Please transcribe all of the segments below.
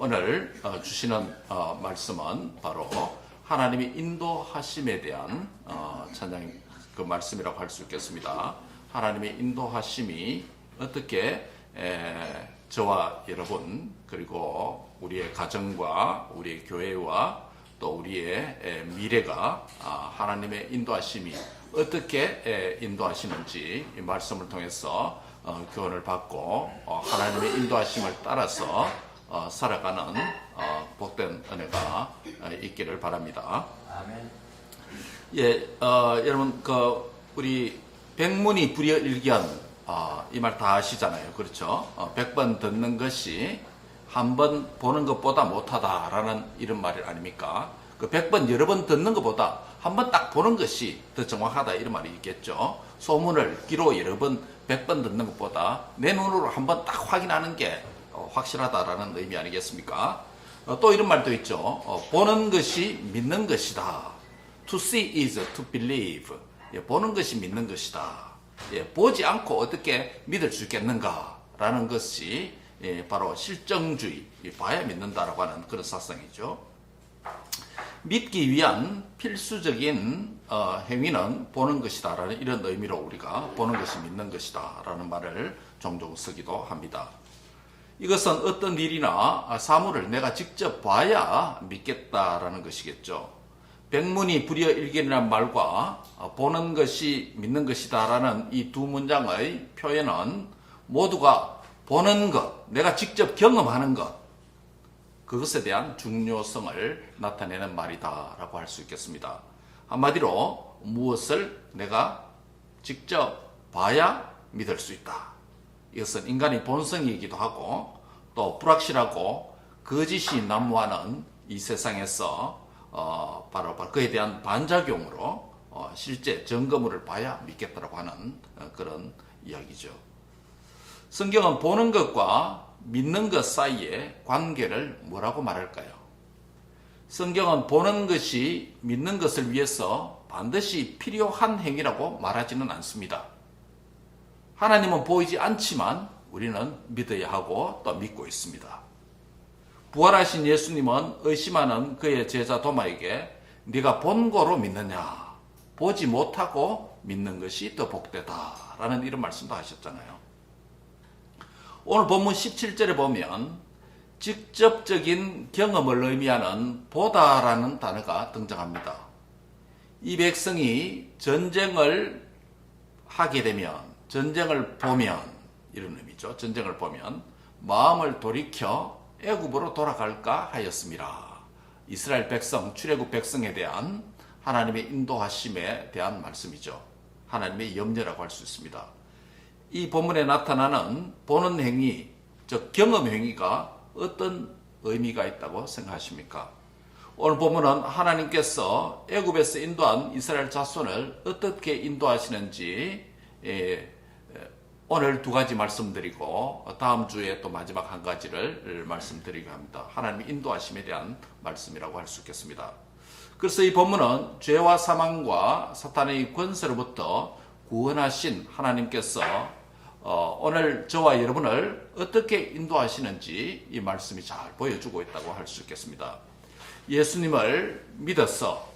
오늘 주시는 말씀은 바로 하나님의 인도하심에 대한 찬양 그 말씀이라고 할 수 있겠습니다. 하나님의 인도하심이 어떻게 저와 여러분 그리고 우리의 가정과 우리의 교회와 또 우리의 미래가 하나님의 인도하심이 어떻게 인도하시는지 이 말씀을 통해서 교훈을 받고 하나님의 인도하심을 따라서 살아가는 복된 은혜가 있기를 바랍니다. 아멘. 예, 여러분 우리 백문이 불여일견 이 말 다 아시잖아요, 그렇죠? 100번 듣는 것이 한 번 보는 것보다 못하다라는 이런 말 아닙니까? 그 100번 여러 번 듣는 것보다 한 번 딱 보는 것이 더 정확하다 이런 말이 있겠죠. 소문을 귀로 여러 번 100번 듣는 것보다 내 눈으로 한 번 딱 확인하는 게 확실하다라는 의미 아니겠습니까? 또 이런 말도 있죠. 보는 것이 믿는 것이다. To see is to believe. 보는 것이 믿는 것이다. 보지 않고 어떻게 믿을 수 있겠는가라는 것이 바로 실정주의, 봐야 믿는다라고 하는 그런 사상이죠. 믿기 위한 필수적인 행위는 보는 것이다라는 이런 의미로 우리가 보는 것이 믿는 것이다라는 말을 종종 쓰기도 합니다. 이것은 어떤 일이나 사물을 내가 직접 봐야 믿겠다라는 것이겠죠. 백문이 불여일견이라는 말과 보는 것이 믿는 것이다라는 이 두 문장의 표현은 모두가 보는 것, 내가 직접 경험하는 것, 그것에 대한 중요성을 나타내는 말이다라고 할 수 있겠습니다. 한마디로 무엇을 내가 직접 봐야 믿을 수 있다. 이것은 인간의 본성이기도 하고 또 불확실하고 거짓이 난무하는 이 세상에서 바로 그에 대한 반작용으로 실제 증거물을 봐야 믿겠다라고 하는 그런 이야기죠. 성경은 보는 것과 믿는 것 사이의 관계를 뭐라고 말할까요? 성경은 보는 것이 믿는 것을 위해서 반드시 필요한 행위라고 말하지는 않습니다. 하나님은 보이지 않지만 우리는 믿어야 하고 또 믿고 있습니다. 부활하신 예수님은 의심하는 그의 제자 도마에게 네가 본 거로 믿느냐? 보지 못하고 믿는 것이 더 복되다 라는 이런 말씀도 하셨잖아요. 오늘 본문 17절에 보면 직접적인 경험을 의미하는 보다라는 단어가 등장합니다. 이 백성이 전쟁을 하게 되면, 전쟁을 보면, 이런 의미죠. 전쟁을 보면 마음을 돌이켜 애굽으로 돌아갈까 하였습니다. 이스라엘 백성, 출애굽 백성에 대한 하나님의 인도하심에 대한 말씀이죠. 하나님의 염려라고 할 수 있습니다. 이 본문에 나타나는 보는 행위, 즉 경험 행위가 어떤 의미가 있다고 생각하십니까? 오늘 본문은 하나님께서 애굽에서 인도한 이스라엘 자손을 어떻게 인도하시는지 오늘 두 가지 말씀드리고 다음 주에 또 마지막 한 가지를 말씀드리게 합니다. 하나님의 인도하심에 대한 말씀이라고 할 수 있겠습니다. 그래서 이 본문은 죄와 사망과 사탄의 권세로부터 구원하신 하나님께서 오늘 저와 여러분을 어떻게 인도하시는지 이 말씀이 잘 보여주고 있다고 할 수 있겠습니다. 예수님을 믿어서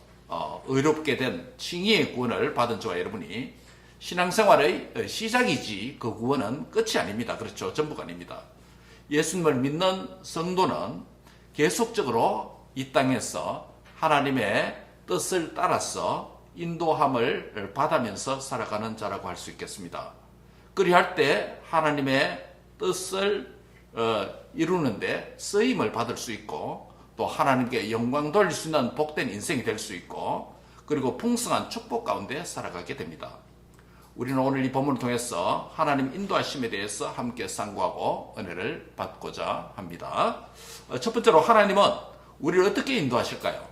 의롭게 된 칭의의 구원을 받은 저와 여러분이 신앙생활의 시작이지 그 구원은 끝이 아닙니다. 그렇죠? 전부가 아닙니다. 예수님을 믿는 성도는 계속적으로 이 땅에서 하나님의 뜻을 따라서 인도함을 받으면서 살아가는 자라고 할 수 있겠습니다. 그리할 때 하나님의 뜻을 이루는데 쓰임을 받을 수 있고 또 하나님께 영광 돌릴 수 있는 복된 인생이 될 수 있고 그리고 풍성한 축복 가운데 살아가게 됩니다. 우리는 오늘 이 본문을 통해서 하나님 인도하심에 대해서 함께 상고하고 은혜를 받고자 합니다. 첫 번째로 하나님은 우리를 어떻게 인도하실까요?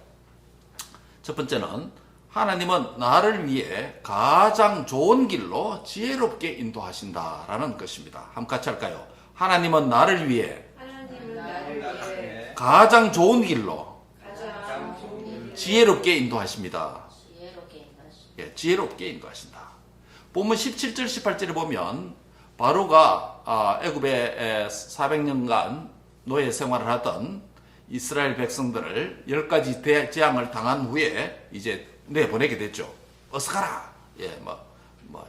첫 번째는 하나님은 나를 위해 가장 좋은 길로 지혜롭게 인도하신다라는 것입니다. 한번 같이 할까요? 하나님은 나를 위해 가장 좋은 길로 지혜롭게 인도하십니다. 예, 지혜롭게 인도하신다. 본문 17절 18절에 보면 바로가 애굽에 400년간 노예 생활을 하던 이스라엘 백성들을 10가지 재앙을 당한 후에 이제 내보내게 됐죠. 어서 가라. 예,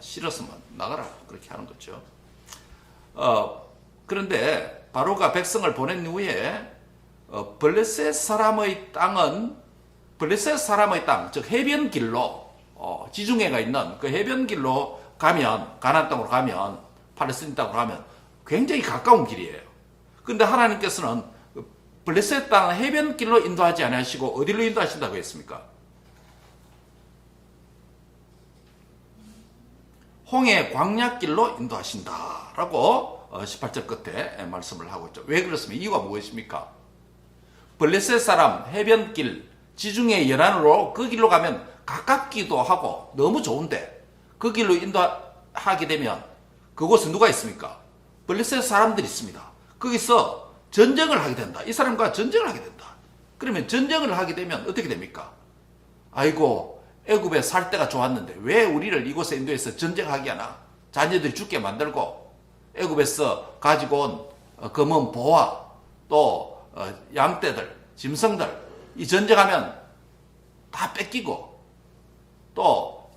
싫었으면 나가라. 그렇게 하는 거죠. 그런데 바로가 백성을 보낸 후에 블레셋 사람의 땅, 즉 해변길로 지중해가 있는 그 해변길로 가면, 가나안 땅으로 가면, 팔레스틴 땅으로 가면 굉장히 가까운 길이에요. 그런데 하나님께서는 블레셋 땅 해변길로 인도하지 않으시고 어디로 인도하신다고 했습니까? 홍해 광야길로 인도하신다라고 18절 끝에 말씀을 하고 있죠. 왜 그렇습니까? 이유가 무엇입니까? 블레셋 사람 해변길, 지중해 연안으로 그 길로 가면 가깝기도 하고 너무 좋은데 그 길로 인도하게 되면 그곳에 누가 있습니까? 블레셋 사람들이 있습니다. 거기서 전쟁을 하게 된다. 이 사람과 전쟁을 하게 된다. 그러면 전쟁을 하게 되면 어떻게 됩니까? 아이고, 애굽에 살 때가 좋았는데 왜 우리를 이곳에 인도해서 전쟁하게 하나? 자녀들이 죽게 만들고 애굽에서 가지고 온 검은 보화 또 양떼들, 짐승들 이 전쟁하면 다 뺏기고 또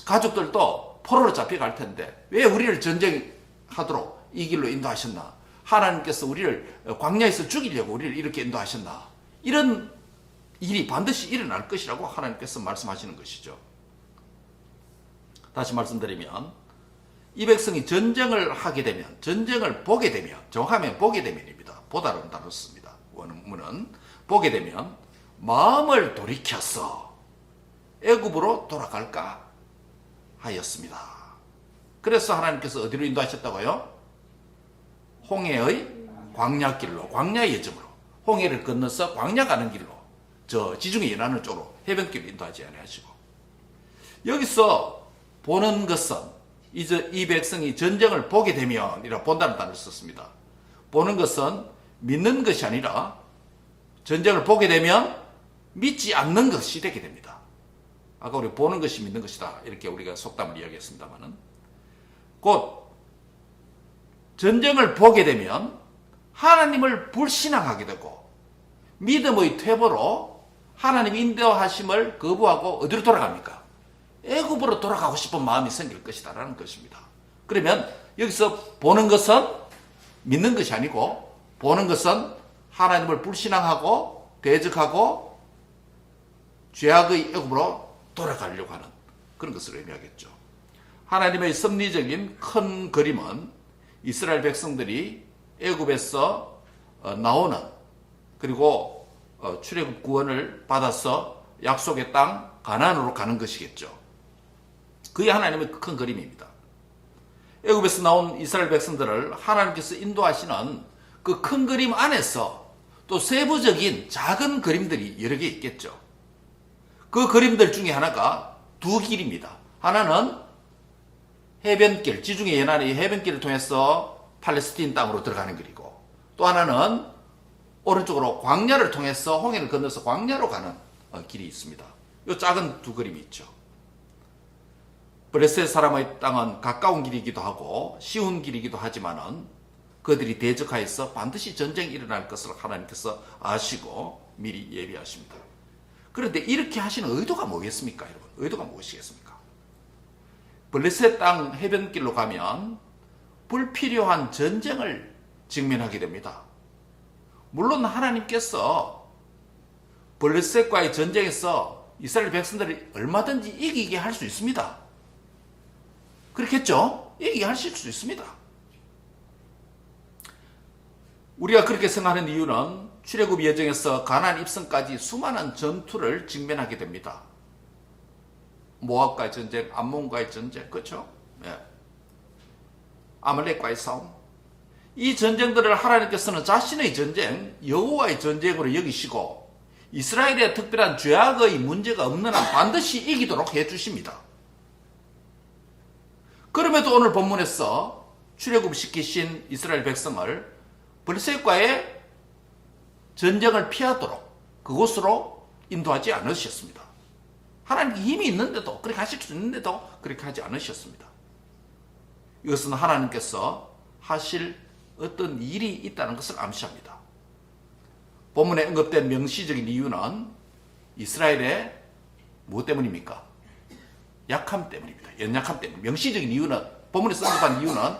가족들도 포로로 잡혀갈 텐데 왜 우리를 전쟁하도록 이 길로 인도하셨나? 하나님께서 우리를 광야에서 죽이려고 우리를 이렇게 인도하셨나? 이런 일이 반드시 일어날 것이라고 하나님께서 말씀하시는 것이죠. 다시 말씀드리면 이 백성이 전쟁을 하게 되면, 전쟁을 보게 되면, 정확하면 보게 되면입니다. 보다는 다릅니다. 원문은 보게 되면 마음을 돌이켜서 애굽으로 돌아갈까 하였습니다. 그래서 하나님께서 어디로 인도하셨다고요? 홍해의 광야길로, 광야의 예정으로 홍해를 건너서 광야 가는 길로 저 지중해 연안을 쪽으로 해변길로 인도하지 아니하시고 여기서 보는 것은 이제 이 백성이 전쟁을 보게 되면 이라 본다는 단어를 썼습니다. 보는 것은 믿는 것이 아니라 전쟁을 보게 되면 믿지 않는 것이 되게 됩니다. 아까 우리 보는 것이 믿는 것이다 이렇게 우리가 속담을 이야기했습니다만은 곧 전쟁을 보게 되면 하나님을 불신앙하게 되고 믿음의 퇴보로 하나님 인도하심을 거부하고 어디로 돌아갑니까? 애굽으로 돌아가고 싶은 마음이 생길 것이다라는 것입니다. 그러면 여기서 보는 것은 믿는 것이 아니고 보는 것은 하나님을 불신앙하고 대적하고 죄악의 애굽으로 돌아가려고 하는 그런 것을 의미하겠죠. 하나님의 섭리적인 큰 그림은 이스라엘 백성들이 애굽에서 나오는 그리고 출애굽 구원을 받아서 약속의 땅 가나안으로 가는 것이겠죠. 그게 하나님의 큰 그림입니다. 애굽에서 나온 이스라엘 백성들을 하나님께서 인도하시는 그 큰 그림 안에서 또 세부적인 작은 그림들이 여러 개 있겠죠. 그 그림들 중에 하나가 두 길입니다. 하나는 해변길, 지중해 연안의 해변길을 통해서 팔레스틴 땅으로 들어가는 길이고 또 하나는 오른쪽으로 광야를 통해서 홍해를 건너서 광야로 가는 길이 있습니다. 이 작은 두 그림이 있죠. 블레셋 사람의 땅은 가까운 길이기도 하고 쉬운 길이기도 하지만은 그들이 대적하여서 반드시 전쟁이 일어날 것을 하나님께서 아시고 미리 예비하십니다. 그런데 이렇게 하시는 의도가 뭐겠습니까, 여러분? 의도가 무엇이겠습니까? 블레셋 땅 해변길로 가면 불필요한 전쟁을 직면하게 됩니다. 물론 하나님께서 블레셋과의 전쟁에서 이스라엘 백성들이 얼마든지 이기게 할 수 있습니다. 그렇겠죠? 이기게 하실 수 있습니다. 우리가 그렇게 생각하는 이유는 출애굽 여정에서 가나안 입성까지 수많은 전투를 직면하게 됩니다. 모압과의 전쟁, 암몬과의 전쟁, 그렇죠? 예. 아말렉과의 싸움. 이 전쟁들을 하나님께서는 자신의 전쟁, 여호와의 전쟁으로 여기시고 이스라엘의 특별한 죄악의 문제가 없는 한 반드시 이기도록 해주십니다. 그럼에도 오늘 본문에서 출애굽시키신 이스라엘 백성을 블레셋과의 전쟁을 피하도록 그곳으로 인도하지 않으셨습니다. 하나님께 힘이 있는데도 그렇게 하실 수 있는데도 그렇게 하지 않으셨습니다. 이것은 하나님께서 하실 어떤 일이 있다는 것을 암시합니다. 본문에 언급된 명시적인 이유는 이스라엘의 무엇 때문입니까? 약함 때문입니다. 연약함 때문. 명시적인 이유는, 본문에서 언급한 이유는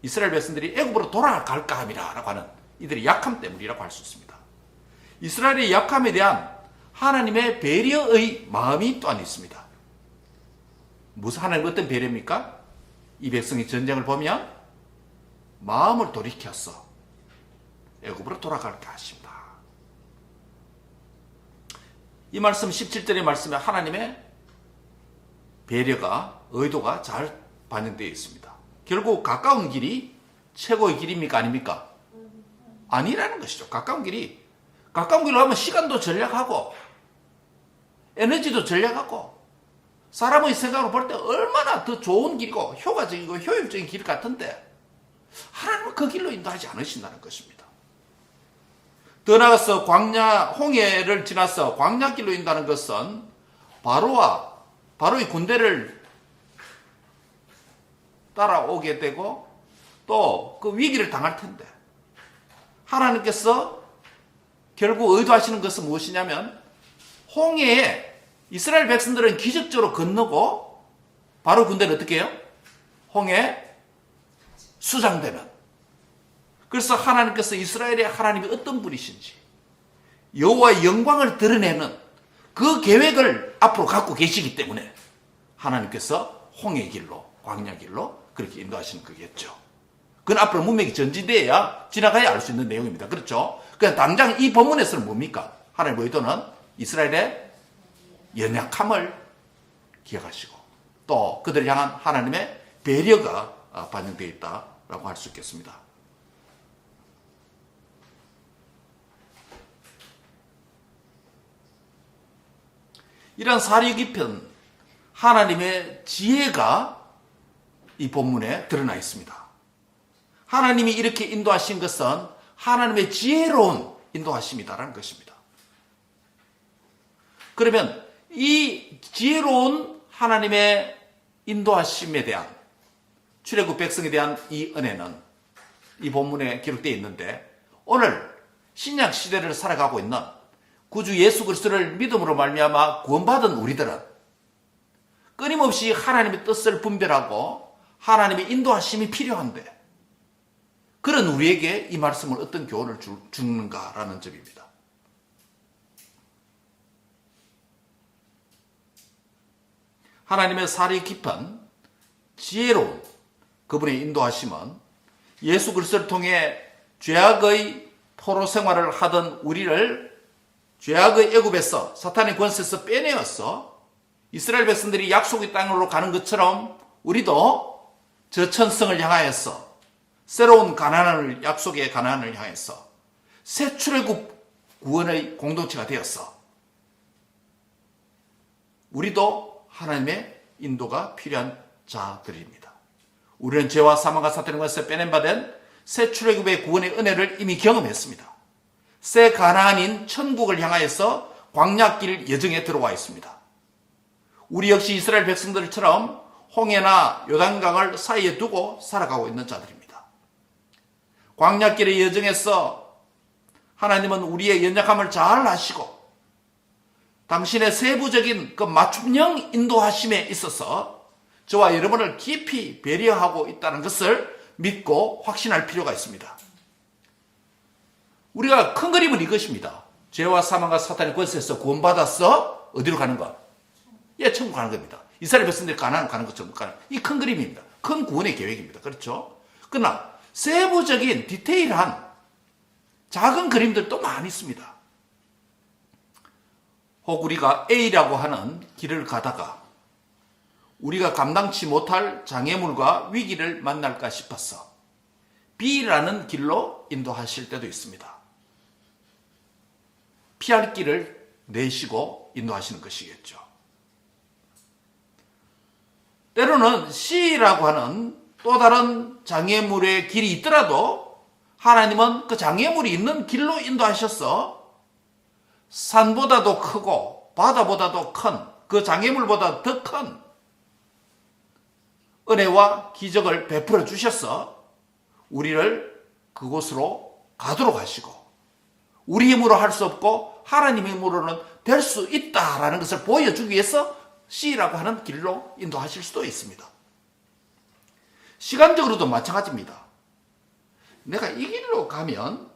이스라엘 백성들이 애굽으로 돌아갈까 함이라고 하는 이들의 약함 때문이라고 할 수 있습니다. 이스라엘의 약함에 대한 하나님의 배려의 마음이 또한 있습니다. 무슨 하나님 어떤 배려입니까? 이 백성의 전쟁을 보면 마음을 돌이켜서 애굽으로 돌아갈까 하십니다. 이 말씀 17절의 말씀에 하나님의 배려가, 의도가 잘 반영되어 있습니다. 결국 가까운 길이 최고의 길입니까? 아닙니까? 아니라는 것이죠. 가까운 길로 하면 시간도 절약하고 에너지도 절약하고 사람의 생각으로 볼 때 얼마나 더 좋은 길이고 효과적이고 효율적인 길 같은데 하나님은 그 길로 인도하지 않으신다는 것입니다. 더 나아가서 홍해를 지나서 광야길로 인도하는 것은 바로의 군대를 따라오게 되고 또 그 위기를 당할 텐데 하나님께서 결국 의도하시는 것은 무엇이냐면 홍해에 이스라엘 백성들은 기적적으로 건너고 바로 군대는 어떻게 해요? 홍해에 수장되는. 그래서 하나님께서 이스라엘의 하나님이 어떤 분이신지 여호와의 영광을 드러내는 그 계획을 앞으로 갖고 계시기 때문에 하나님께서 홍해 길로, 광야 길로 그렇게 인도하시는 거겠죠. 그건 앞으로 문맥이 전진되어야 지나가야 알 수 있는 내용입니다. 그렇죠? 그냥 당장 이 본문에서는 뭡니까? 하나님의 의도는 이스라엘의 연약함을 기억하시고 또 그들을 향한 하나님의 배려가 반영되어 있다라고 할 수 있겠습니다. 이런 사려 깊은 하나님의 지혜가 이 본문에 드러나 있습니다. 하나님이 이렇게 인도하신 것은 하나님의 지혜로운 인도하심이다라는 것입니다. 그러면 이 지혜로운 하나님의 인도하심에 대한 출애굽 백성에 대한 이 은혜는 이 본문에 기록되어 있는데 오늘 신약 시대를 살아가고 있는 구주 예수 그리스도를 믿음으로 말미암아 구원받은 우리들은 끊임없이 하나님의 뜻을 분별하고 하나님의 인도하심이 필요한데 그런 우리에게 이 말씀을 어떤 교훈을 주는가라는 점입니다. 하나님의 사리 깊은 지혜로운 그분의 인도하심은 예수 그리스도를 통해 죄악의 포로 생활을 하던 우리를 죄악의 애굽에서 사탄의 권세에서 빼내어서 이스라엘 백성들이 약속의 땅으로 가는 것처럼 우리도 저 천성을 향하여서 새로운 가나안을 약속의 가나안을 향해서 새 출애굽 구원의 공동체가 되어서 우리도 하나님의 인도가 필요한 자들입니다. 우리는 죄와 사망과 사탄의 권세에서 빼냄받은 새 출애굽의 구원의 은혜를 이미 경험했습니다. 새 가나안인 천국을 향하여서 광야길 여정에 들어와 있습니다. 우리 역시 이스라엘 백성들처럼 홍해나 요단강을 사이에 두고 살아가고 있는 자들입니다. 광야길의 여정에서 하나님은 우리의 연약함을 잘 아시고 당신의 세부적인 그 맞춤형 인도하심에 있어서 저와 여러분을 깊이 배려하고 있다는 것을 믿고 확신할 필요가 있습니다. 우리가 큰 그림은 이것입니다. 죄와 사망과 사탄의 권세에서 구원받아서 어디로 가는 거? 예, 천국 가는 겁니다. 이스라엘 백성들이 가나안 가는 것처럼 가는 이 큰 그림입니다. 큰 구원의 계획입니다. 그렇죠? 그러나 세부적인 디테일한 작은 그림들도 많이 있습니다. 혹 우리가 A라고 하는 길을 가다가 우리가 감당치 못할 장애물과 위기를 만날까 싶어서 B라는 길로 인도하실 때도 있습니다. 피할 길을 내시고 인도하시는 것이겠죠. 때로는 C라고 하는 또 다른 장애물의 길이 있더라도 하나님은 그 장애물이 있는 길로 인도하셔서 산보다도 크고 바다보다도 큰 그 장애물보다 더 큰 은혜와 기적을 베풀어 주셔서 우리를 그곳으로 가도록 하시고 우리 힘으로 할 수 없고 하나님 힘으로는 될 수 있다라는 것을 보여주기 위해서 C라고 하는 길로 인도하실 수도 있습니다. 시간적으로도 마찬가지입니다. 내가 이 길로 가면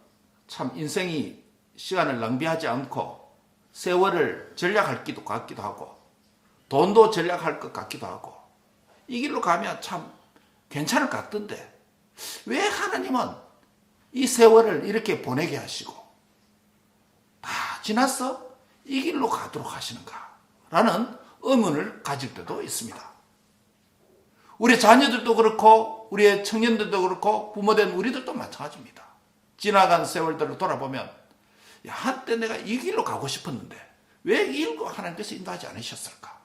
참 인생이 시간을 낭비하지 않고 세월을 전략할 것 같기도 하고 돈도 전략할 것 같기도 하고 이 길로 가면 참 괜찮을 것 같던데 왜 하나님은 이 세월을 이렇게 보내게 하시고 다 지나서 이 길로 가도록 하시는가 라는 의문을 가질 때도 있습니다. 우리 자녀들도 그렇고 우리의 청년들도 그렇고 부모된 우리들도 마찬가지입니다. 지나간 세월들을 돌아보면 야, 한때 내가 이 길로 가고 싶었는데 왜 이 길로 하나님께서 인도하지 않으셨을까?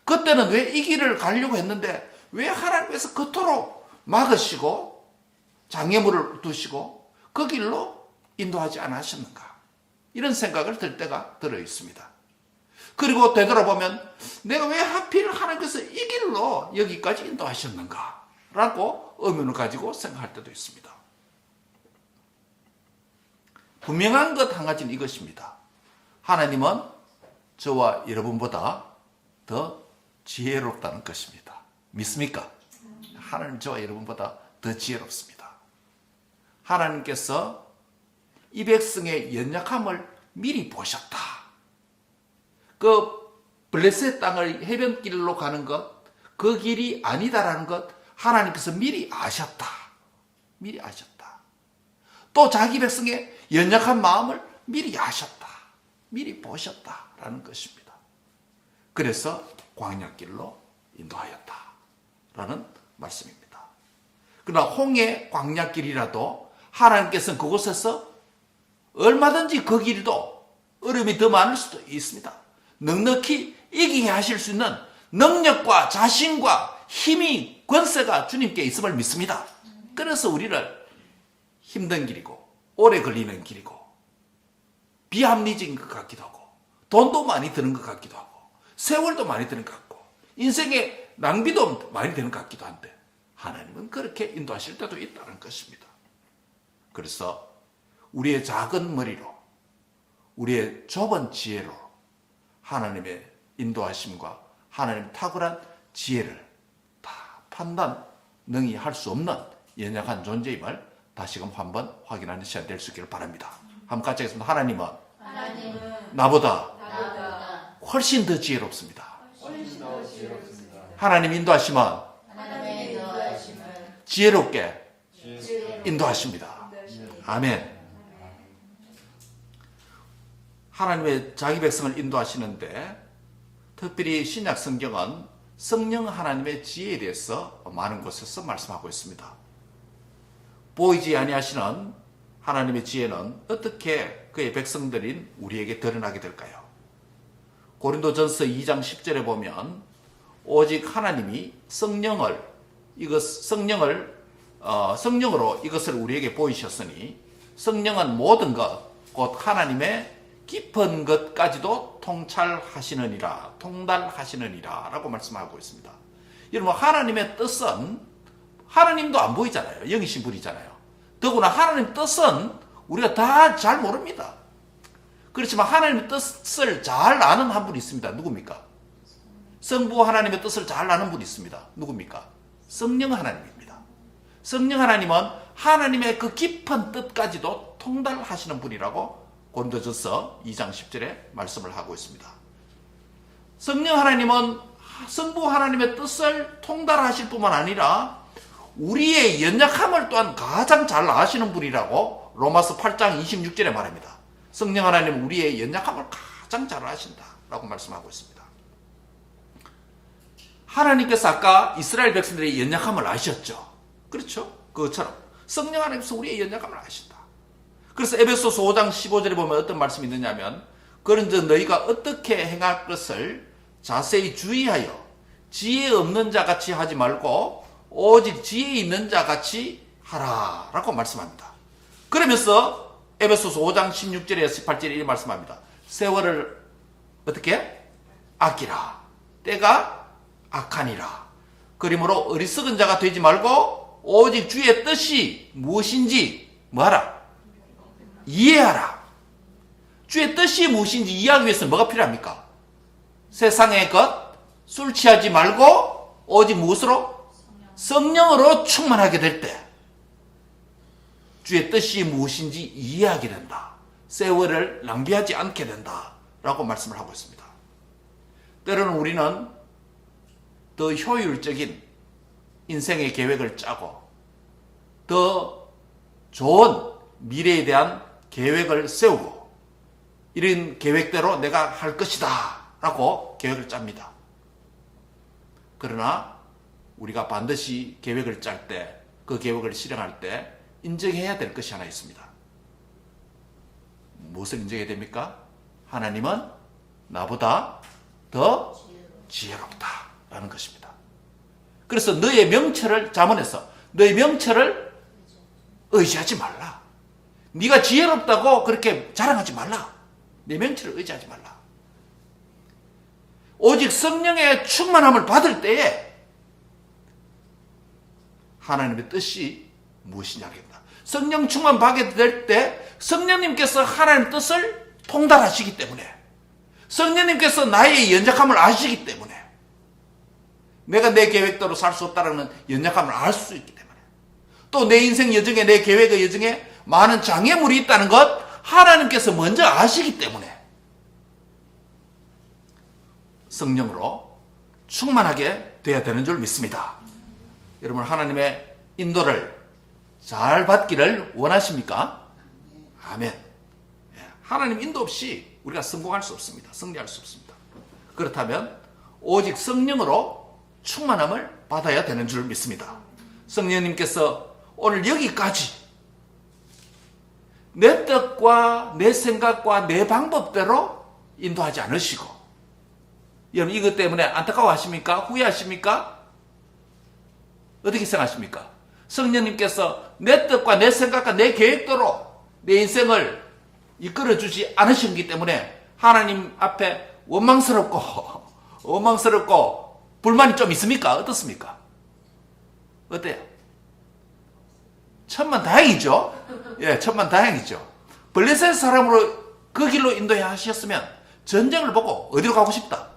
그때는 왜 이 길을 가려고 했는데 왜 하나님께서 그토록 막으시고 장애물을 두시고 그 길로 인도하지 않으셨는가? 이런 생각을 들 때가 들어 있습니다. 그리고 되돌아보면 내가 왜 하필 하나님께서 이 길로 여기까지 인도하셨는가? 라고 의문을 가지고 생각할 때도 있습니다. 분명한 것 한 가지는 이것입니다. 하나님은 저와 여러분보다 더 지혜롭다는 것입니다. 믿습니까? 하나님 저와 여러분보다 더 지혜롭습니다. 하나님께서 이 백성의 연약함을 미리 보셨다. 그 블레셋 땅을 해변길로 가는 것, 그 길이 아니다라는 것 하나님께서 미리 아셨다. 미리 아셨다. 또 자기 백성의 연약한 마음을 미리 아셨다. 미리 보셨다라는 것입니다. 그래서 광야길로 인도하였다라는 말씀입니다. 그러나 홍해 광야길이라도 하나님께서는 그곳에서 얼마든지 그 길도 어려움이 더 많을 수도 있습니다. 넉넉히 이기게 하실 수 있는 능력과 자신과 힘이 권세가 주님께 있음을 믿습니다. 그래서 우리를 힘든 길이고 오래 걸리는 길이고 비합리적인 것 같기도 하고 돈도 많이 드는 것 같기도 하고 세월도 많이 드는 것 같고 인생의 낭비도 많이 되는 것 같기도 한데 하나님은 그렇게 인도하실 때도 있다는 것입니다. 그래서 우리의 작은 머리로 우리의 좁은 지혜로 하나님의 인도하심과 하나님의 탁월한 지혜를 다 판단 능히 할 수 없는 연약한 존재임을 다시금 한번 확인하는 시간 될 수 있기를 바랍니다. 한번 같이 하겠습니다. 하나님은 나보다 훨씬 더 지혜롭습니다. 하나님 인도하심은 지혜롭게 인도하십니다. 아멘. 하나님의 자기 백성을 인도하시는데 특별히 신약 성경은 성령 하나님의 지혜에 대해서 많은 곳에서 말씀하고 있습니다. 보이지 아니하시는 하나님의 지혜는 어떻게 그의 백성들인 우리에게 드러나게 될까요? 고린도전서 2장 10절에 보면 오직 하나님이 성령으로 이것을 우리에게 보이셨으니 성령은 모든 것 곧 하나님의 깊은 것까지도 통달하시느니라 라고 말씀하고 있습니다. 여러분 하나님의 뜻은 하나님도 안 보이잖아요. 영이신 분이잖아요. 더구나 하나님 뜻은 우리가 다 잘 모릅니다. 그렇지만 하나님의 뜻을 잘 아는 한 분이 있습니다. 누굽니까? 성부 하나님의 뜻을 잘 아는 분이 있습니다. 누굽니까? 성령 하나님입니다. 성령 하나님은 하나님의 그 깊은 뜻까지도 통달하시는 분이라고 고린도전서 2장 10절에 말씀을 하고 있습니다. 성령 하나님은 성부 하나님의 뜻을 통달하실 뿐만 아니라 우리의 연약함을 또한 가장 잘 아시는 분이라고 로마서 8장 26절에 말합니다. 성령 하나님은 우리의 연약함을 가장 잘 아신다라고 말씀하고 있습니다. 하나님께서 아까 이스라엘 백성들의 연약함을 아셨죠. 그렇죠? 그것처럼 성령 하나님께서 우리의 연약함을 아신다. 그래서 에베소서 5장 15절에 보면 어떤 말씀이 있느냐면 그런즉 너희가 어떻게 행할 것을 자세히 주의하여 지혜 없는 자 같이 하지 말고 오직 지혜 있는 자 같이 하라 라고 말씀합니다. 그러면서 에베소서 5장 16절에 18절에 이렇게 말씀합니다. 세월을 어떻게? 아끼라. 때가 악하니라. 그러므로 어리석은 자가 되지 말고 오직 주의 뜻이 무엇인지 뭐하라? 이해하라. 주의 뜻이 무엇인지 이해하기 위해서 뭐가 필요합니까? 세상의 것, 술 취하지 말고 오직 무엇으로? 성령으로 충만하게 될 때 주의 뜻이 무엇인지 이해하게 된다. 세월을 낭비하지 않게 된다. 라고 말씀을 하고 있습니다. 때로는 우리는 더 효율적인 인생의 계획을 짜고 더 좋은 미래에 대한 계획을 세우고 이런 계획대로 내가 할 것이다 라고 계획을 짭니다. 그러나 우리가 반드시 계획을 짤 때, 그 계획을 실행할 때 인정해야 될 것이 하나 있습니다. 무엇을 인정해야 됩니까? 하나님은 나보다 더 지혜롭다라는 것입니다. 그래서 너의 명철을 자문해서 너의 명철을 의지하지 말라. 네가 지혜롭다고 그렇게 자랑하지 말라. 내 명철을 의지하지 말라. 오직 성령의 충만함을 받을 때에 하나님의 뜻이 무엇인지 알겠다. 성령 충만 받게 될 때 성령님께서 하나님의 뜻을 통달하시기 때문에, 성령님께서 나의 연약함을 아시기 때문에, 내가 내 계획대로 살 수 없다는 연약함을 알 수 있기 때문에, 또 내 인생 여정에, 내 계획의 여정에 많은 장애물이 있다는 것 하나님께서 먼저 아시기 때문에 성령으로 충만하게 되어야 되는 줄 믿습니다. 여러분, 하나님의 인도를 잘 받기를 원하십니까? 아멘. 하나님 인도 없이 우리가 성공할 수 없습니다. 승리할 수 없습니다. 그렇다면 오직 성령으로 충만함을 받아야 되는 줄 믿습니다. 성령님께서 오늘 여기까지 내 뜻과 내 생각과 내 방법대로 인도하지 않으시고, 여러분 이것 때문에 안타까워하십니까? 후회하십니까? 어떻게 생각하십니까? 성령님께서 내 뜻과 내 생각과 내 계획대로 내 인생을 이끌어주지 않으셨기 때문에 하나님 앞에 원망스럽고 불만이 좀 있습니까? 어떻습니까? 어때요? 천만다행이죠. 예, 천만다행이죠. 블레셋 사람으로 그 길로 인도해 하셨으면 전쟁을 보고 어디로 가고 싶다?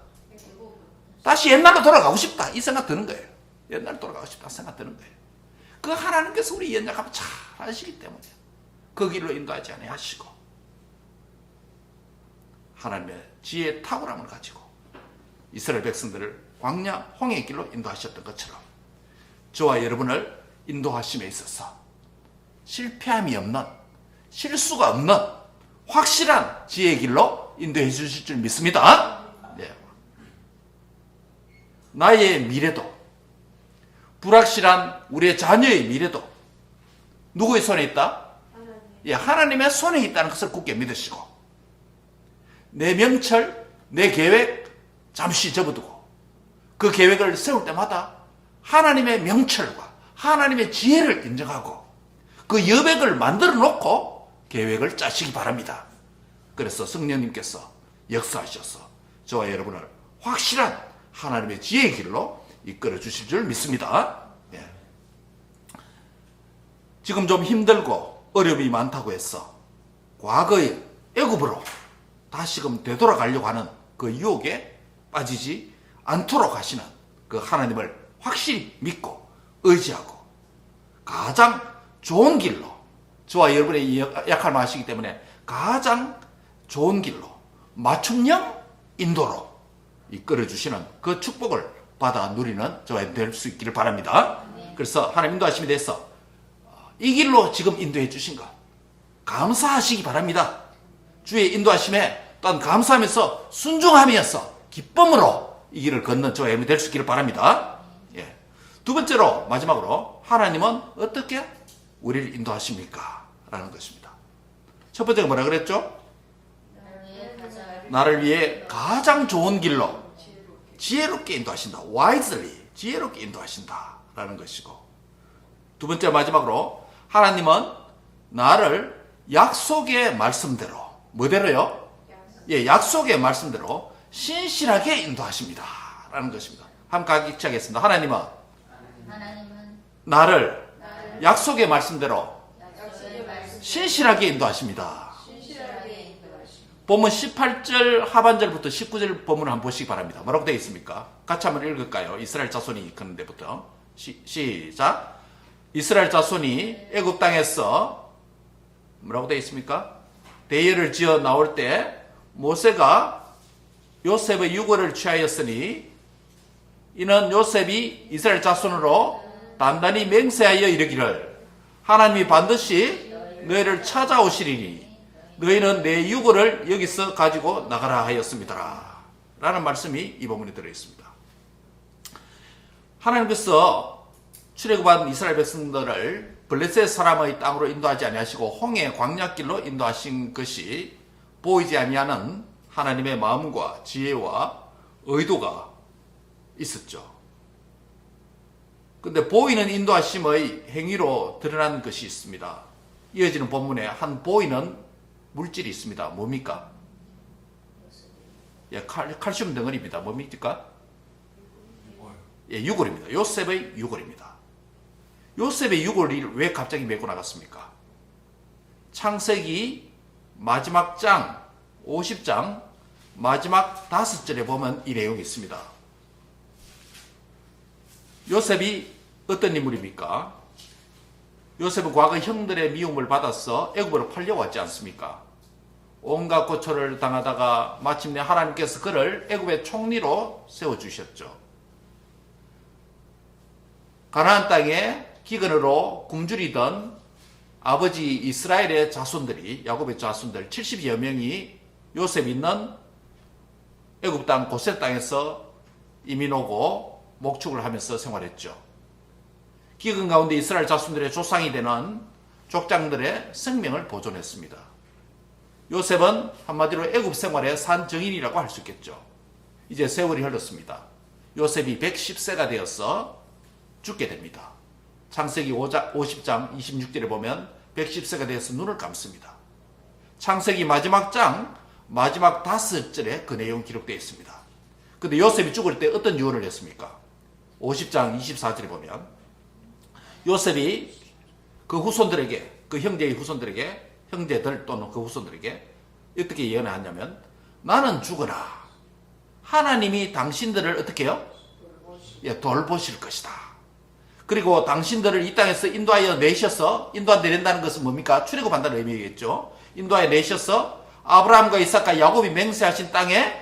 다시 옛날로 돌아가고 싶다. 이 생각 드는 거예요. 옛날로 돌아가고 싶다 생각 드는 거예요. 그 하나님께서 우리 연약함을 잘 아시기 때문에 그 길로 인도하지 아니하시고 하나님의 지혜의 탁월함을 가지고 이스라엘 백성들을 광야 홍해의 길로 인도하셨던 것처럼 저와 여러분을 인도하심에 있어서 실패함이 없는, 실수가 없는 확실한 지혜의 길로 인도해 주실 줄 믿습니다. 네. 나의 미래도, 불확실한 우리의 자녀의 미래도 누구의 손에 있다? 예, 하나님의 손에 있다는 것을 굳게 믿으시고 내 명철, 내 계획 잠시 접어두고 그 계획을 세울 때마다 하나님의 명철과 하나님의 지혜를 인정하고 그 여백을 만들어 놓고 계획을 짜시기 바랍니다. 그래서 성령님께서 역사하셔서 저와 여러분을 확실한 하나님의 지혜의 길로 이끌어 주실 줄 믿습니다. 예. 지금 좀 힘들고 어려움이 많다고 해서 과거의 애굽으로 다시금 되돌아가려고 하는 그 유혹에 빠지지 않도록 하시는 그 하나님을 확실히 믿고 의지하고 가장 좋은 길로, 저와 여러분의 약함을 아시기 때문에 가장 좋은 길로 맞춤형 인도로 이끌어 주시는 그 축복을 받아 누리는 저와 될 수 있기를 바랍니다. 그래서 하나님 인도하심에 대해서 이 길로 지금 인도해 주신 것 감사하시기 바랍니다. 주의 인도하심에 또한 감사하면서 순종하면서 기쁨으로 이 길을 걷는 저와 여러분이 될 수 있기를 바랍니다. 예. 두 번째로, 마지막으로 하나님은 어떻게 우리를 인도하십니까? 라는 것입니다. 첫 번째가 뭐라 그랬죠? 나를 위해 가장 좋은 길로 지혜롭게 인도하신다. wisely, 지혜롭게 인도하신다. 라는 것이고, 두 번째 마지막으로 하나님은 나를 약속의 말씀대로, 뭐대로요? 예, 약속의 말씀대로 신실하게 인도하십니다. 라는 것입니다. 함께 같이 하겠습니다. 하나님은 나를 약속의 말씀대로 신실하게 인도하십니다. 본문 18절 하반절부터 19절 본문을 한번 보시기 바랍니다. 뭐라고 되어 있습니까? 같이 한번 읽을까요? 이스라엘 자손이 그런 데부터. 시작. 이스라엘 자손이 애굽 땅에서 뭐라고 되어 있습니까? 대열을 지어 나올 때 모세가 요셉의 유고를 취하였으니 이는 요셉이 이스라엘 자손으로 단단히 맹세하여 이르기를 하나님이 반드시 너희를 찾아오시리니 너희는 내 유고를 여기서 가지고 나가라 하였습니다. 라는 말씀이 이 본문에 들어있습니다. 하나님께서 출애굽한 이스라엘 백성들을 블레셋 사람의 땅으로 인도하지 아니하시고 홍해 광야길로 인도하신 것이 보이지 아니하는 하나님의 마음과 지혜와 의도가 있었죠. 근데 보이는 인도하심의 행위로 드러난 것이 있습니다. 이어지는 본문에 한 보이는 물질이 있습니다. 뭡니까? 예, 칼슘 덩어리입니다. 뭡니까? 예, 유골입니다. 요셉의 유골입니다. 요셉의 유골을 왜 갑자기 메고 나갔습니까? 창세기 마지막 장 50장 마지막 5절에 보면 이 내용이 있습니다. 요셉이 어떤 인물입니까? 요셉은 과거 형들의 미움을 받아서 애굽으로 팔려왔지 않습니까? 온갖 고초를 당하다가 마침내 하나님께서 그를 애굽의 총리로 세워주셨죠. 가나안 땅에 기근으로 굶주리던 아버지 이스라엘의 자손들이, 야곱의 자손들 70여 명이 요셉 있는 애굽 땅 고센 땅에서 이민 오고 목축을 하면서 생활했죠. 기근 가운데 이스라엘 자손들의 조상이 되는 족장들의 생명을 보존했습니다. 요셉은 한마디로 애굽 생활의 산 증인이라고 할 수 있겠죠. 이제 세월이 흘렀습니다. 요셉이 110세가 되어서 죽게 됩니다. 창세기 50장 26절에 보면 110세가 되어서 눈을 감습니다. 창세기 마지막 장 마지막 5절에 그 내용 기록되어 있습니다. 근데 요셉이 죽을 때 어떤 유언을 했습니까? 50장 24절에 보면 요셉이 그 후손들에게, 그 형제의 후손들에게, 형제들 또는 그 후손들에게 어떻게 예언하냐면 나는 죽으나 하나님이 당신들을 어떻게 해요? 돌보실 것이다. 그리고 당신들을 이 땅에서 인도하여 내셔서, 인도한다는 것은 뭡니까? 출애굽한다는 의미겠죠. 인도하여 내셔서 아브라함과 이삭과 야곱이 맹세하신 땅에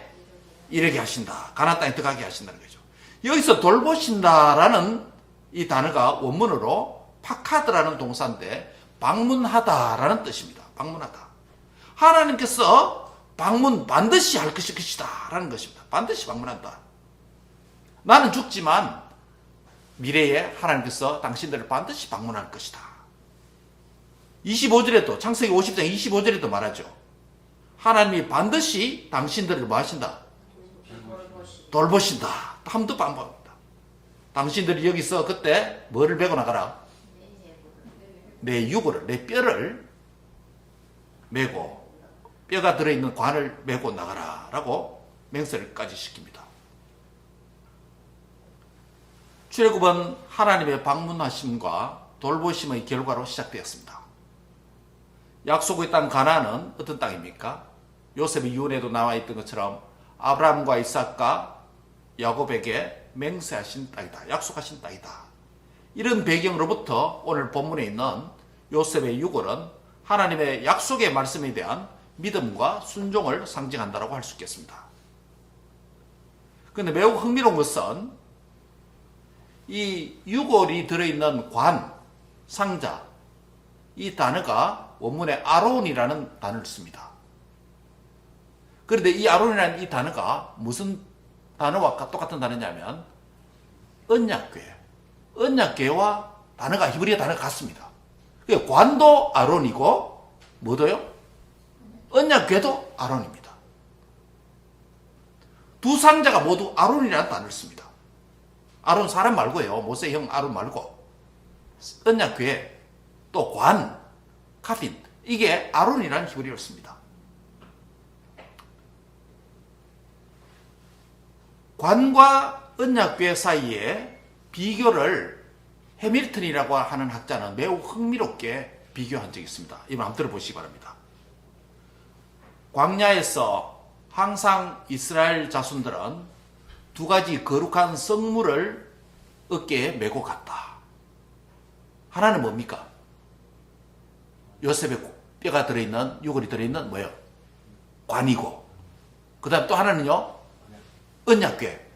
이르게 하신다. 가나안 땅에 들어가게 하신다는 거죠. 여기서 돌보신다라는 이 단어가 원문으로 파카드라는 동사인데 방문하다라는 뜻입니다. 방문하다. 하나님께서 방문 반드시 할 것이다 라는 것입니다. 반드시 방문한다. 나는 죽지만 미래에 하나님께서 당신들을 반드시 방문할 것이다. 25절에도, 창세기 50장 25절에도 말하죠. 하나님이 반드시 당신들을 뭐 하신다? 돌보신다. 한두 번 반복합니다. 당신들이 여기서 그때 뭐를 메고 나가라? 내 유골을, 내 뼈를 메고, 뼈가 들어있는 관을 메고 나가라 라고 맹세를까지 시킵니다. 출애굽은 하나님의 방문하심과 돌보심의 결과로 시작되었습니다. 약속의 땅 가나안은 어떤 땅입니까? 요셉의 유언에도 나와 있던 것처럼 아브라함과 이삭과 야곱에게 맹세하신 땅이다. 약속하신 땅이다. 이런 배경으로부터 오늘 본문에 있는 요셉의 유골은 하나님의 약속의 말씀에 대한 믿음과 순종을 상징한다고 할 수 있겠습니다. 그런데 매우 흥미로운 것은 이 유골이 들어있는 관, 상자, 이 단어가 원문에 아론이라는 단어를 씁니다. 그런데 이 아론이라는 이 단어가 무슨 단어와 똑같은 단어냐면 언약궤, 언약궤와 단어가 히브리어 단어가 같습니다. 관도 아론이고 뭐도요? 언약궤도 아론입니다. 두 상자가 모두 아론이라는 단어를 씁니다. 아론 사람 말고요. 모세 형 아론 말고 언약궤 또 관, 카핀 이게 아론이라는 히브리어를 씁니다. 관과 언약궤 사이에 비교를 해밀턴이라고 하는 학자는 매우 흥미롭게 비교한 적이 있습니다. 이번 한번 들어보시기 바랍니다. 광야에서 항상 이스라엘 자손들은 두 가지 거룩한 성물을 어깨에 메고 갔다. 하나는 뭡니까? 요셉의 뼈가 들어있는, 유골이 들어있는 뭐예요? 관이고, 그 다음 또 하나는요, 언약궤.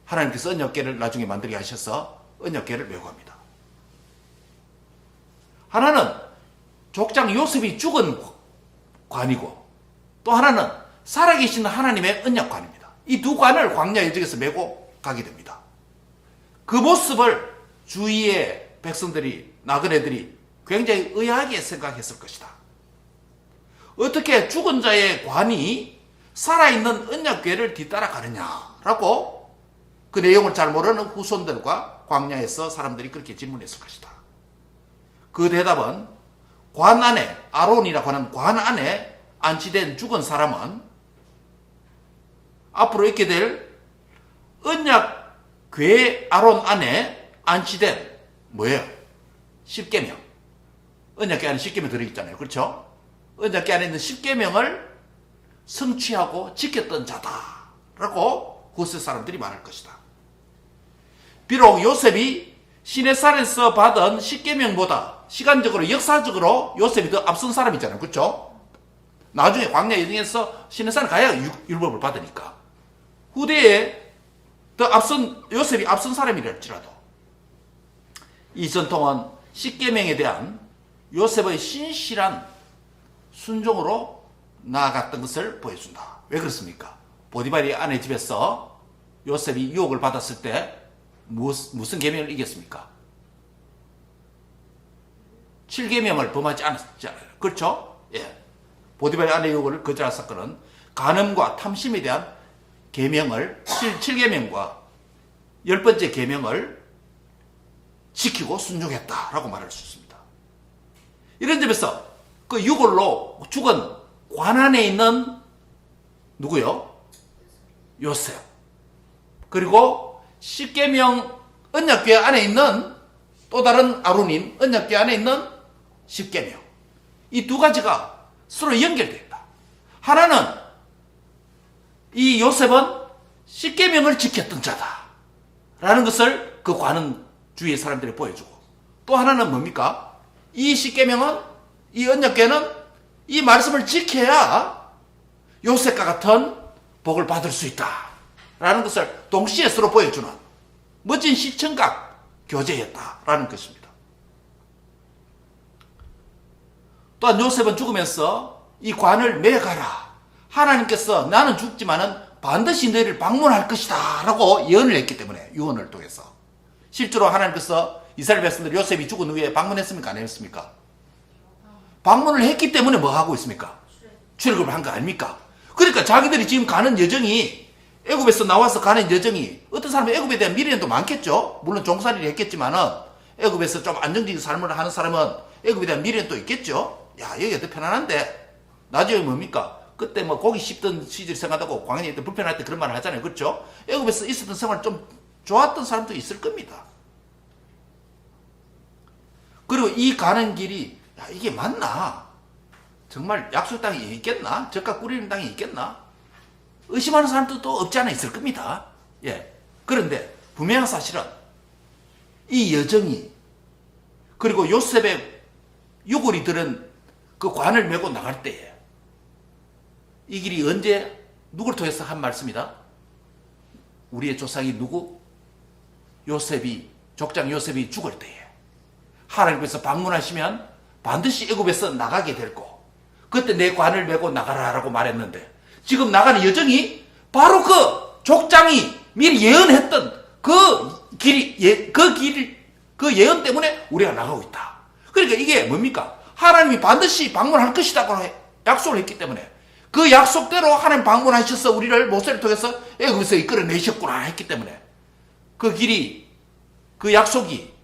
하나님께서 언약궤를 나중에 만들게 하셔서 언약궤를 메고 갑니다. 하나는 족장 요셉이 죽은 관이고, 또 하나는 살아계신 하나님의 언약관입니다. 이 두 관을 광야 여정에서 메고 가게 됩니다. 그 모습을 주위의 백성들이, 나그네들이 굉장히 의아하게 생각했을 것이다. 어떻게 죽은 자의 관이 살아있는 언약궤를 뒤따라가느냐라고 그 내용을 잘 모르는 후손들과 광야에서 사람들이 그렇게 질문했을 것이다. 그 대답은 관 안에, 아론이라고 하는 관 안에 안치된 죽은 사람은 앞으로 있게 될 언약궤 아론 안에 안치된 뭐예요? 십계명. 언약궤 안에 십계명 들어있잖아요. 그렇죠? 언약궤 안에 있는 십계명을 성취하고 지켰던 자다라고 후세 사람들이 말할 것이다. 비록 요셉이 시내산에서 받은 십계명보다 시간적으로 역사적으로 요셉이 더 앞선 사람이잖아요. 그렇죠? 나중에 광야 여정에서 시내산에 가야 율법을 받으니까 후대에 더 앞선 요셉이 앞선 사람이랄지라도 이 전통은 십계명에 대한 요셉의 신실한 순종으로 나아갔던 것을 보여준다. 왜 그렇습니까? 보디발의 아내 집에서 요셉이 유혹을 받았을 때 무슨 계명을 이겼습니까? 7계명을 범하지 않았잖아요. 그렇죠? 예. 보디발의 아내 유혹을 거절한 사건은 간음과 탐심에 대한 계명을 7계명과 10번째 계명을 지키고 순종했다라고 말할 수 있습니다. 이런 점에서 그 유골로 죽은 관 안에 있는 누구요? 요셉. 그리고 십계명 언약궤 안에 있는 또 다른 아론인 언약궤 안에 있는 십계명. 이 두 가지가 서로 연결되어 있다. 하나는 이 요셉은 십계명을 지켰던 자다 라는 것을 그 관은 주위의 사람들이 보여주고, 또 하나는 뭡니까? 이 십계명은, 이 언약궤는 이 말씀을 지켜야 요셉과 같은 복을 받을 수 있다 라는 것을 동시에 서로 보여주는 멋진 시청각 교제였다라는 것입니다. 또한 요셉은 죽으면서 이 관을 매가라. 하나님께서 나는 죽지만은 반드시 너희를 방문할 것이다 라고 예언을 했기 때문에, 유언을 통해서. 실제로 하나님께서 이스라엘 백성들 요셉이 죽은 후에 방문했습니까? 안 했습니까? 방문을 했기 때문에 뭐 하고 있습니까? 출애굽을 한 거 아닙니까? 그러니까 자기들이 지금 가는 여정이, 애굽에서 나와서 가는 여정이, 어떤 사람은 애굽에 대한 미련도 많겠죠. 물론 종살이를 했겠지만은 애굽에서 좀 안정적인 삶을 하는 사람은 애굽에 대한 미련도 있겠죠. 야, 여기가 더 편안한데 나중에 뭡니까? 그때 뭐 고기 씹던 시절 생각하고 광야에 있던 불편할 때 그런 말을 하잖아요. 그렇죠? 애굽에서 있었던 생활 좀 좋았던 사람도 있을 겁니다. 그리고 이 가는 길이, 야, 이게 맞나? 정말 약속 땅이 있겠나? 젓갈 꾸리는 땅이 있겠나? 의심하는 사람도 또 없지 않아 있을 겁니다. 예. 그런데 분명한 사실은 이 여정이, 그리고 요셉의 유골이 들은 그 관을 메고 나갈 때에 이 길이 언제 누구를 통해서 한 말씀이다? 우리의 조상이 누구? 요셉이, 족장 요셉이 죽을 때에 하나님께서 방문하시면 반드시 애굽에서 나가게 될 거, 그때 내 관을 메고 나가라라고 말했는데, 지금 나가는 여정이 바로 그 족장이 미리 예언했던 그 길이, 그 예언 때문에 우리가 나가고 있다. 그러니까 이게 뭡니까? 하나님이 반드시 방문할 것이라고 약속을 했기 때문에, 그 약속대로 하나님 방문하셔서 우리를 모세를 통해서 애굽에서 이끌어내셨구나 했기 때문에, 그 길이, 그 약속이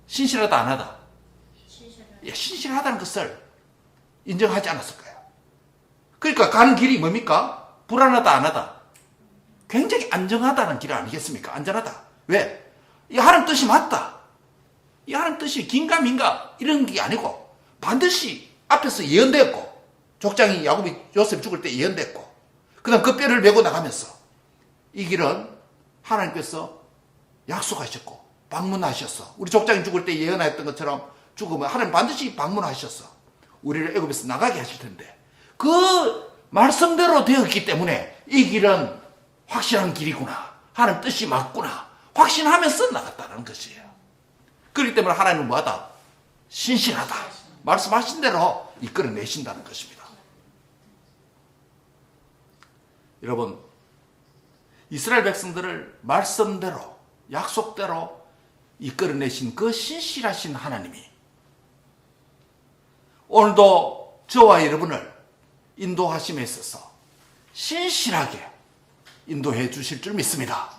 신실하다 안 하다? 예, 신실하다는 것을 인정하지 않았을까요? 그러니까 가는 길이 뭡니까? 불안하다 안 하다? 굉장히 안정하다는 길 아니겠습니까? 안전하다. 왜? 이 하나님 뜻이 맞다. 이 하나님 뜻이 긴가민가 이런 게 아니고 반드시 앞에서 예언되었고, 족장이 야곱이 요셉 죽을 때 예언됐고, 그 다음 그 뼈를 메고 나가면서 이 길은 하나님께서 약속하셨고 방문하셨어. 우리 족장이 죽을 때 예언했던 것처럼 죽으면 하나님 반드시 방문하셨어. 우리를 애굽에서 나가게 하실 텐데, 그 말씀대로 되었기 때문에 이 길은 확실한 길이구나, 하나님 뜻이 맞구나 확신하면서 나갔다는 것이에요. 그렇기 때문에 하나님은 뭐하다? 신실하다. 말씀하신 대로 이끌어내신다는 것입니다. 여러분, 이스라엘 백성들을 말씀대로 약속대로 이끌어내신 그 신실하신 하나님이 오늘도 저와 여러분을 인도하심에 있어서 신실하게 인도해 주실 줄 믿습니다.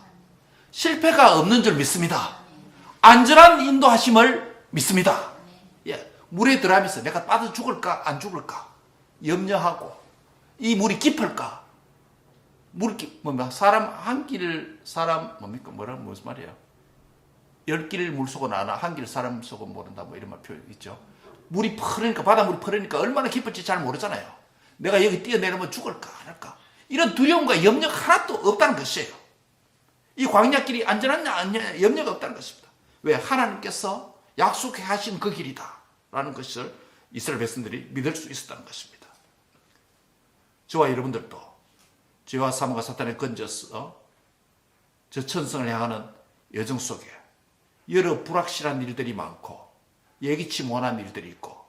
실패가 없는 줄 믿습니다. 안전한 인도하심을 믿습니다. 예, 물에 들어가면서 내가 빠져 죽을까 안 죽을까 염려하고, 이 물이 깊을까, 사람 한 길, 사람 뭡니까, 무슨 말이에요? 10길 물 속은 아나 한 길 사람 속은 모른다, 뭐 이런 말 표현 있죠. 물이 퍼르니까, 바닷물이 퍼르니까 얼마나 깊을지 잘 모르잖아요. 내가 여기 뛰어내리면 죽을까 안 할까, 이런 두려움과 염려가 하나도 없다는 것이에요. 이 광야길이 안전하냐 아니냐 염려가 없다는 것입니다. 왜? 하나님께서 약속해 하신 그 길이다 라는 것을 이스라엘 백성들이 믿을 수 있었다는 것입니다. 저와 여러분들도 죄와 사망과 사탄에 건져서 저 천성을 향하는 여정 속에 여러 불확실한 일들이 많고 예기치 못한 일들이 있고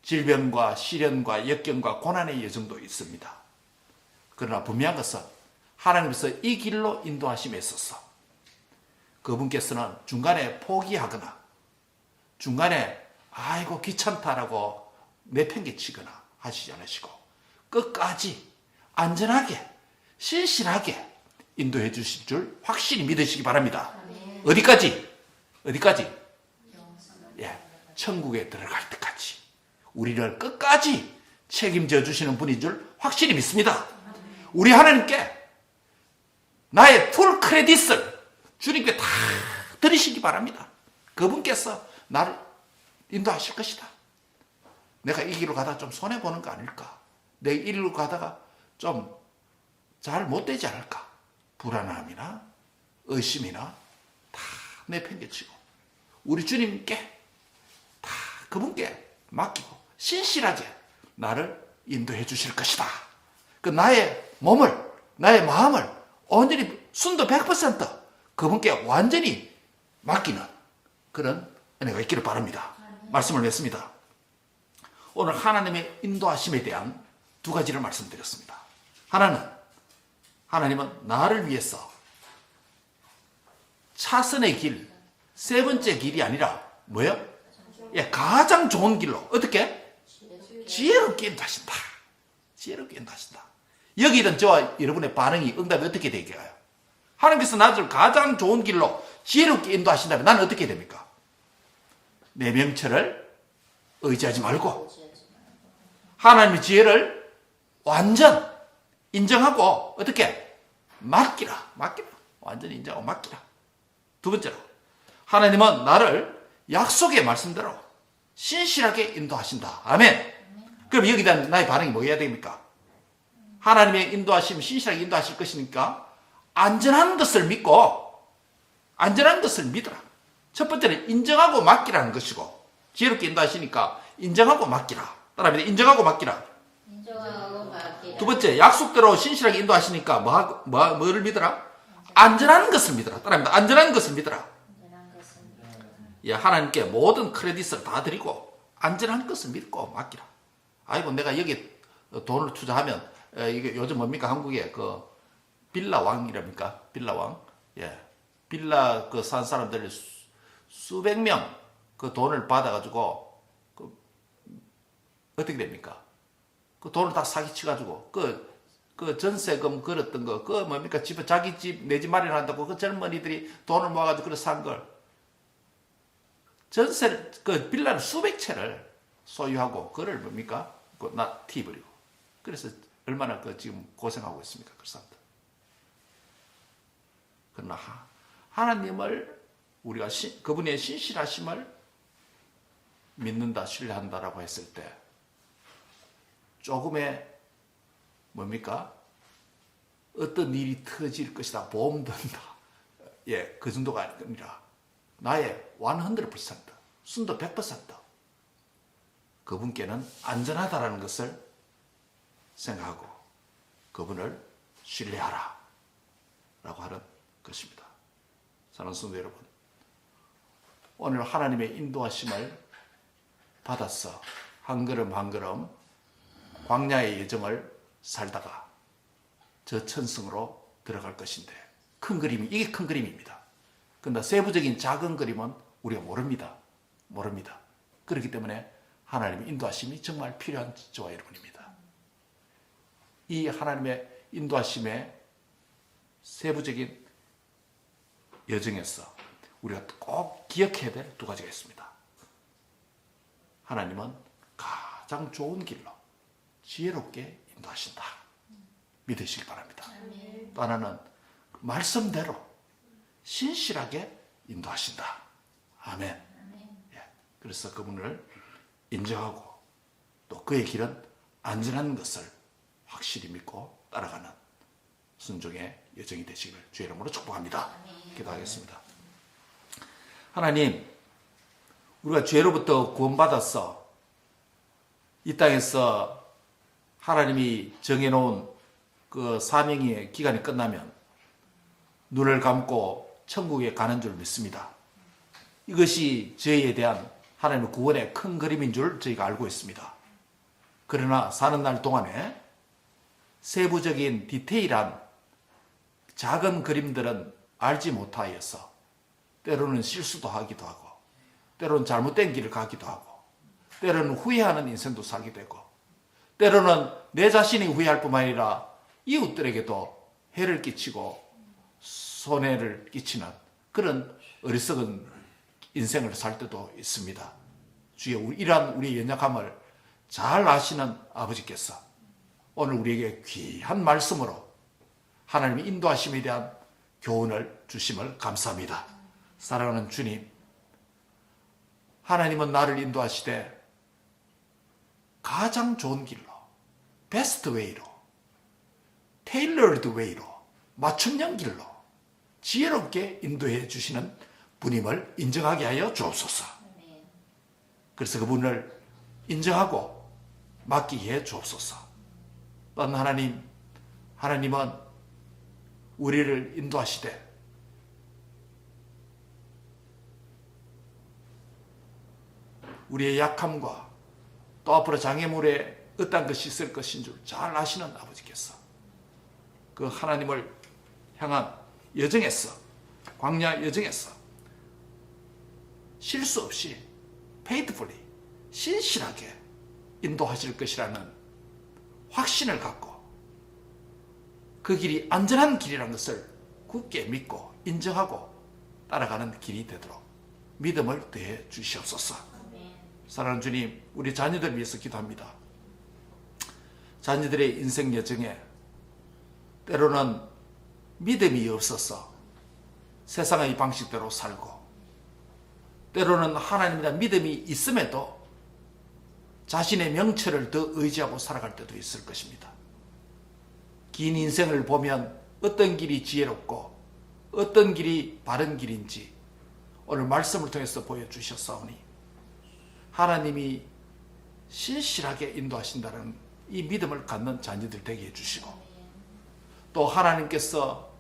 질병과 시련과 역경과 고난의 여정도 있습니다. 그러나 분명한 것은 하나님께서 이 길로 인도하심에 있어서 그분께서는 중간에 포기하거나 중간에 아이고 귀찮다라고 내팽개치거나 하시지 않으시고 끝까지 안전하게 신실하게 인도해 주실 줄 확실히 믿으시기 바랍니다. 어디까지? 예, 천국에 들어갈 때까지 우리를 끝까지 책임져 주시는 분인 줄 확실히 믿습니다. 우리 하나님께 나의 풀 크레딧을 주님께 다 드리시기 바랍니다. 그분께서 나를 인도하실 것이다. 내가 이 길로 가다가 좀 손해보는 거 아닐까? 내 이 길로 가다가 좀 잘 못되지 않을까? 불안함이나 의심이나 다 내팽개치고 우리 주님께 다 그분께 맡기고 신실하게 나를 인도해 주실 것이다. 그 나의 몸을, 나의 마음을 온전히 순도 100% 그분께 완전히 맡기는 그런 은혜가 있기를 바랍니다. 말씀을 맺습니다. 오늘 하나님의 인도하심에 대한 두 가지를 말씀드렸습니다. 하나님은 나를 위해서 차선의 길, 세 번째 길이 아니라 뭐예요? 예, 가장 좋은 길로 어떻게? 지혜롭게 인도하신다. 지혜롭게 인도하신다. 여기 있는 저와 여러분의 반응이, 응답이 어떻게 되게요? 하나님께서 나를 가장 좋은 길로 지혜롭게 인도하신다면 나는 어떻게 됩니까? 내 명철을 의지하지 말고 하나님의 지혜를 완전 인정하고 어떻게? 맡기라. 완전히 인정하고 맡기라. 두 번째로, 하나님은 나를 약속의 말씀대로 신실하게 인도하신다. 아멘. 그럼 여기에 대한 나의 반응이 뭐 해야 됩니까? 하나님의 인도하심, 신실하게 인도하실 것이니까 안전한 것을 믿고 안전한 것을 믿어라. 첫 번째는 인정하고 맡기라는 것이고, 지혜롭게 인도하시니까 인정하고 맡기라. 따라합니다. 인정하고 맡기라. 두 번째, 약속대로 신실하게 인도하시니까 뭐를 믿어라? 안전한 것을 믿어라. 따라합니다. 안전한 것을 믿어라. 예, 하나님께 모든 크레딧을 다 드리고 안전한 것을 믿고 맡기라. 아이고, 내가 여기 돈을 투자하면 이게 요즘 뭡니까? 한국에 그 빌라왕이랍니까? 빌라왕. 예. 빌라 그 산 사람들 수백 명 그 돈을 받아가지고 어떻게 됩니까? 그 돈을 다 사기치가지고 그 전세금 걸었던 거, 그 뭡니까? 집에 자기 집 내 집 마련한다고 그 젊은이들이 돈을 모아가지고 그걸 산 걸, 전세 그 빌라를 수백 채를 소유하고 그걸 뭡니까? 나 티버리고. 그래서 얼마나 지금 고생하고 있습니까? 그 사람들. 그러나 하나님을 우리가 그분의 신실하심을 믿는다, 신뢰한다라고 했을 때 조금의 뭡니까? 어떤 일이 터질 것이다. 보험 든다. 예, 그 정도가 아닙니다. 나의 100%, 순도 100%. 그분께는 안전하다라는 것을 생각하고 그분을 신뢰하라. 라고 하는 것입니다. 사랑하는 성도 여러분, 오늘 하나님의 인도하심을 받아서 한 걸음 한 걸음 광야의 여정을 살다가 저 천성으로 들어갈 것인데, 큰 그림이, 이게 큰 그림입니다. 그런데 세부적인 작은 그림은 우리가 모릅니다. 그렇기 때문에 하나님의 인도하심이 정말 필요한 저와 여러분입니다. 이 하나님의 인도하심의 세부적인 여정에서 우리가 꼭 기억해야 될 두 가지가 있습니다. 하나님은 가장 좋은 길로 지혜롭게 인도하신다. 믿으시기 바랍니다. 또 하나는 말씀대로 신실하게 인도하신다. 아멘. 예. 그래서 그분을 인정하고 또 그의 길은 안전한 것을 확실히 믿고 따라가는 순종의 여정이 되시길 주의 이름으로 축복합니다. 기도하겠습니다. 하나님, 우리가 죄로부터 구원받아서 이 땅에서 하나님이 정해놓은 그 사명의 기간이 끝나면 눈을 감고 천국에 가는 줄 믿습니다. 이것이 저희에 대한 하나님의 구원의 큰 그림인 줄 저희가 알고 있습니다. 그러나 사는 날 동안에 세부적인 디테일한 작은 그림들은 알지 못하여서 때로는 실수도 하기도 하고, 때로는 잘못된 길을 가기도 하고, 때로는 후회하는 인생도 살게 되고, 때로는 내 자신이 후회할 뿐만 아니라 이웃들에게도 해를 끼치고 손해를 끼치는 그런 어리석은 인생을 살 때도 있습니다. 주여, 이러한 우리의 연약함을 잘 아시는 아버지께서 오늘 우리에게 귀한 말씀으로 하나님의 인도하심에 대한 교훈을 주심을 감사합니다. 사랑하는 주님, 하나님은 나를 인도하시되 가장 좋은 길로, 베스트 웨이로, 테일러드 웨이로, 맞춤형 길로 지혜롭게 인도해 주시는 분임을 인정하게 하여 주옵소서. 그래서 그분을 인정하고 맡기게 해 주옵소서. 또한 하나님은 우리를 인도하시되 우리의 약함과 또 앞으로 장애물에 어떤 것이 있을 것인 줄 잘 아시는 아버지께서 그 하나님을 향한 여정에서, 광야 여정에서 실수 없이 faithfully, 신실하게 인도하실 것이라는 확신을 갖고 그 길이 안전한 길이라는 것을 굳게 믿고 인정하고 따라가는 길이 되도록 믿음을 더해 주시옵소서. 사랑하는 주님, 우리 자녀들 위해서 기도합니다. 자녀들의 인생 여정에 때로는 믿음이 없어서 세상의 방식대로 살고, 때로는 하나님에 대한 믿음이 있음에도 자신의 명철을 더 의지하고 살아갈 때도 있을 것입니다. 긴 인생을 보면 어떤 길이 지혜롭고 어떤 길이 바른 길인지 오늘 말씀을 통해서 보여주셨사오니 하나님이 신실하게 인도하신다는 이 믿음을 갖는 자녀들 되게 해주시고, 또 하나님께서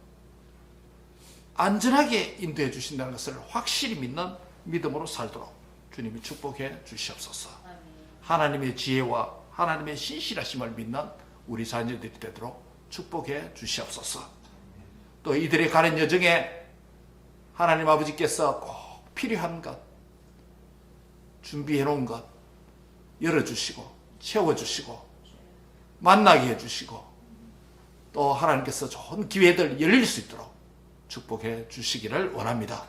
안전하게 인도해 주신다는 것을 확실히 믿는 믿음으로 살도록 주님이 축복해 주시옵소서. 하나님의 지혜와 하나님의 신실하심을 믿는 우리 자녀들이 되도록 축복해 주시옵소서. 또 이들의 가는 여정에 하나님 아버지께서 꼭 필요한 것, 준비해 놓은 것 열어주시고 채워주시고 만나게 해주시고, 또 하나님께서 좋은 기회들 열릴 수 있도록 축복해 주시기를 원합니다.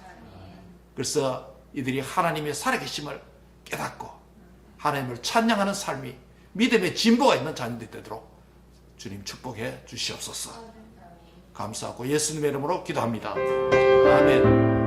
그래서 이들이 하나님의 살아계심을 깨닫고 하나님을 찬양하는 삶이 믿음의 진보가 있는 자녀들이 되도록 주님 축복해 주시옵소서. 감사하고 예수님의 이름으로 기도합니다. 아멘.